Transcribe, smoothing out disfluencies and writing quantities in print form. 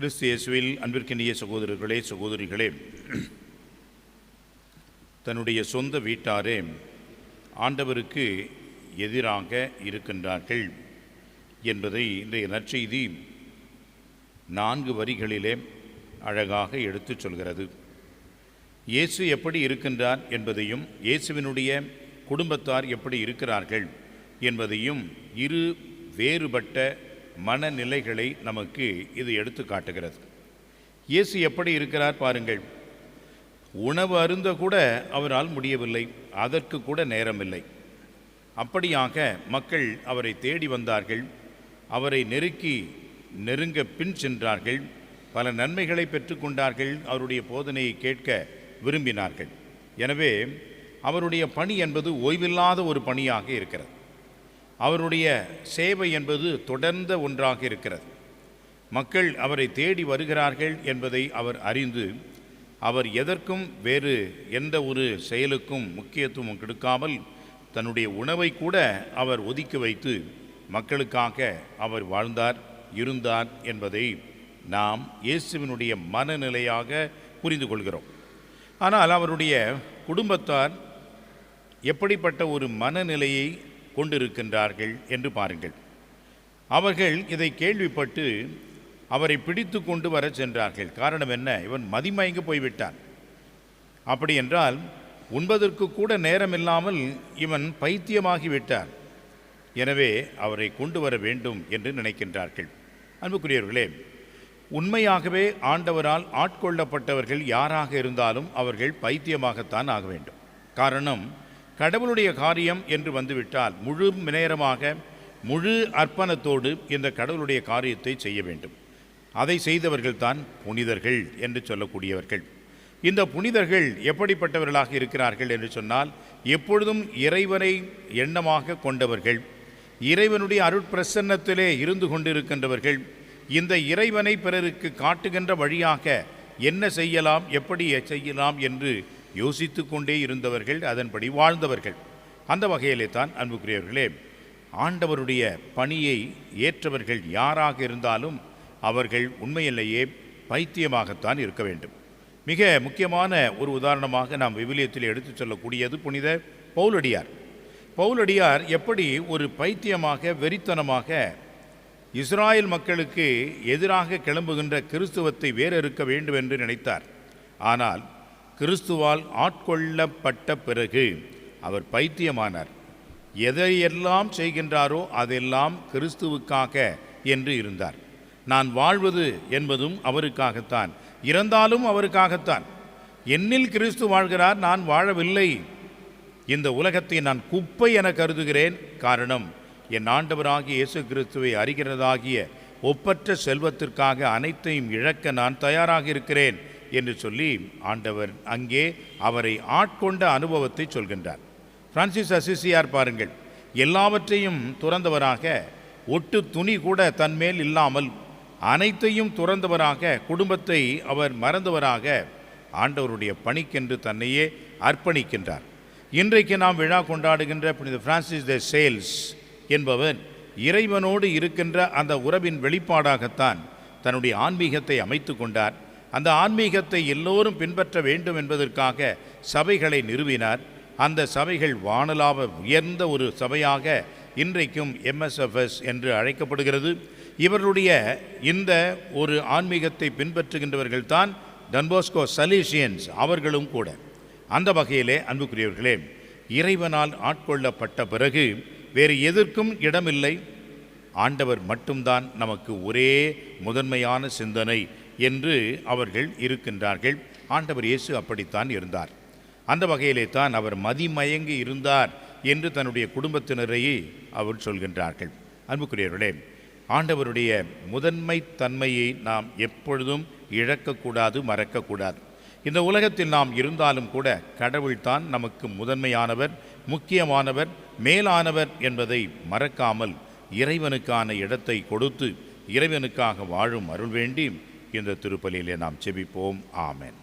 கிறிஸ்து இயேசுவில் அன்பிற்கினிய சகோதரர்களே, சகோதரிகளே, தன்னுடைய சொந்த வீட்டாரே ஆண்டவருக்கு எதிராக இருக்கின்றார்கள் என்பதை இன்றைய நற்செய்தி 4 வரிகளிலே அழகாக எடுத்துச் சொல்கிறது. இயேசு எப்படி இருக்கின்றார் என்பதையும், இயேசுவினுடைய குடும்பத்தார் எப்படி இருக்கிறார்கள் என்பதையும், இரு வேறுபட்ட மனநிலைகளை நமக்கு இது எடுத்து காட்டுகிறது. இயேசு எப்படி இருக்கிறார் பாருங்கள். உணவு அருந்த கூட அவரால் முடியவில்லை, அதற்கு கூட நேரமில்லை. அப்படியாக மக்கள் அவரை தேடி வந்தார்கள், அவரை நெருங்க பின் சென்றார்கள், பல நன்மைகளை பெற்றுக்கொண்டார்கள், அவருடைய போதனையை கேட்க விரும்பினார்கள். எனவே அவருடைய பணி என்பது ஓய்வில்லாத ஒரு பணியாக இருக்கிறது. அவருடைய சேவை என்பது தொடர்ந்த ஒன்றாக இருக்கிறது. மக்கள் அவரை தேடி வருகிறார்கள் என்பதை அவர் அறிந்து, அவர் எதற்கும் வேறு எந்த ஒரு செயலுக்கும் முக்கியத்துவம் கொடுக்காமல் தன்னுடைய உணவை கூட அவர் ஒதுக்கி வைத்து மக்களுக்காக அவர் வாழ்ந்தார், இருந்தார் என்பதை நாம் இயேசுவினுடைய மனநிலையாக புரிந்து கொள்கிறோம். ஆனால் அவருடைய குடும்பத்தார் எப்படிப்பட்ட ஒரு மனநிலையை கொண்டிருக்கின்றார்கள் என்று பாருங்கள். அவர்கள் இதை கேள்விப்பட்டு அவரை பிடித்து கொண்டு வர சென்றார்கள். காரணம் என்ன? இவன் மதிமயங்கி போய்விட்டான். அப்படி என்றால் உண்பதற்கு கூட நேரம் இல்லாமல் இவன் பைத்தியமாகிவிட்டான். எனவே அவரை கொண்டு வர வேண்டும் என்று நினைக்கின்றார்கள். அன்புக்குரியவர்களே, உண்மையாகவே ஆண்டவரால் ஆட்கொள்ளப்பட்டவர்கள் யாராக இருந்தாலும் அவர்கள் பைத்தியமாகத்தான் ஆக வேண்டும். காரணம், கடவுளுடைய காரியம் என்று வந்துவிட்டால் முழு நேரமாக முழு அர்ப்பணத்தோடு இந்த கடவுளுடைய காரியத்தை செய்ய வேண்டும். அதை செய்தவர்கள்தான் புனிதர்கள் என்று சொல்லக்கூடியவர்கள். இந்த புனிதர்கள் எப்படிப்பட்டவர்களாக இருக்கிறார்கள் என்று சொன்னால், எப்பொழுதும் இறைவனை எண்ணமாக கொண்டவர்கள், இறைவனுடைய அருட்பிரசன்னத்திலே இருந்து கொண்டிருக்கின்றவர்கள், இந்த இறைவனை பிறருக்கு காட்டுகின்ற வழியாக என்ன செய்யலாம், எப்படி செய்யலாம் என்று யோசித்து கொண்டே இருந்தவர்கள், அதன்படி வாழ்ந்தவர்கள். அந்த வகையிலே தான் அன்புக்குரியவர்களே, ஆண்டவருடைய பணியை ஏற்றவர்கள் யாராக இருந்தாலும் அவர்கள் உண்மையிலேயே பைத்தியமாகத்தான் இருக்க வேண்டும். மிக முக்கியமான ஒரு உதாரணமாக நாம் விவிலியத்தில் எடுத்துச் சொல்லக்கூடியது புனித பவுலடியார். பவுலடியார் எப்படி ஒரு பைத்தியமாக, வெறித்தனமாக இஸ்ராயல் மக்களுக்கு எதிராக கிளம்புகின்ற கிறிஸ்துவத்தை வேறறுக்க வேண்டும் என்று நினைத்தார். ஆனால் கிறிஸ்துவால் ஆட்கொள்ளப்பட்ட பிறகு அவர் பைத்தியமானார். எதையெல்லாம் செய்கின்றாரோ அதெல்லாம் கிறிஸ்துவுக்காக என்று இருந்தார். நான் வாழ்வது என்பதும் அவருக்காகத்தான், இறந்தாலும் அவருக்காகத்தான். என்னில் கிறிஸ்து வாழ்கிறார், நான் வாழவில்லை. இந்த உலகத்தை நான் குப்பை என கருதுகிறேன். காரணம், என் ஆண்டவராகிய இயேசு கிறிஸ்துவை அறிகிறதாகிய ஒப்பற்ற செல்வத்திற்காக அனைத்தையும் இழக்க நான் தயாராக இருக்கிறேன் என்று சொல்லி ஆண்டவர் அங்கே அவரை ஆட்கொண்ட அனுபவத்தை சொல்கின்றார். பிரான்சிஸ் அசிசியார் பாருங்கள், எல்லாவற்றையும் துறந்தவராக, ஒட்டு துணி கூட தன்மேல் இல்லாமல் அனைத்தையும் துறந்தவராக, குடும்பத்தை அவர் மறந்தவராக ஆண்டவருடைய பணிக்கென்று தன்னையே அர்ப்பணிக்கின்றார். இன்றைக்கு நாம் விழா கொண்டாடுகின்ற புனித பிரான்சிஸ் த சேல்ஸ் என்பவர் இறைவனோடு இருக்கின்ற அந்த உறவின் வெளிப்பாடாகத்தான் தன்னுடைய ஆன்மீகத்தை அமைத்து கொண்டார். அந்த ஆன்மீகத்தை எல்லோரும் பின்பற்ற வேண்டும் என்பதற்காக சபைகளை நிறுவினார். அந்த சபைகள் வானளாவ உயர்ந்த ஒரு சபையாக இன்றைக்கும் MSFS என்று அழைக்கப்படுகிறது. இவர்களுடைய இந்த ஒரு ஆன்மீகத்தை பின்பற்றுகின்றவர்கள் தான் டன்போஸ்கோ சலீசியன்ஸ் அவர்களும் கூட. அந்த வகையிலே அன்புக்குரியவர்களே, இறைவனால் ஆட்கொள்ளப்பட்ட பிறகு வேறு எதற்கும் இடமில்லை, ஆண்டவர் மட்டும்தான் நமக்கு ஒரே முதன்மையான சிந்தனை என்று அவர்கள் இருக்கின்றார்கள். ஆண்டவர் இயேசு அப்படித்தான் இருந்தார். அந்த வகையிலே தான் அவர் மதிமயங்கி இருந்தார் என்று தன்னுடைய குடும்பத்தினரையே அவர் சொல்கின்றார்கள். அன்புக்குரியவர்களே, ஆண்டவருடைய முதன்மை தன்மையை நாம் எப்பொழுதும் இழக்கக்கூடாது, மறக்கக்கூடாது. இந்த உலகத்தில் நாம் இருந்தாலும் கூட கடவுள்தான் நமக்கு முதன்மையானவர், முக்கியமானவர், மேலானவர் என்பதை மறக்காமல் இறைவனுக்கான இடத்தை கொடுத்து இறைவனுக்காக வாழும் அருள் வேண்டி இந்த திருப்பலியிலே நாம் செபிப்போம். ஆமென்.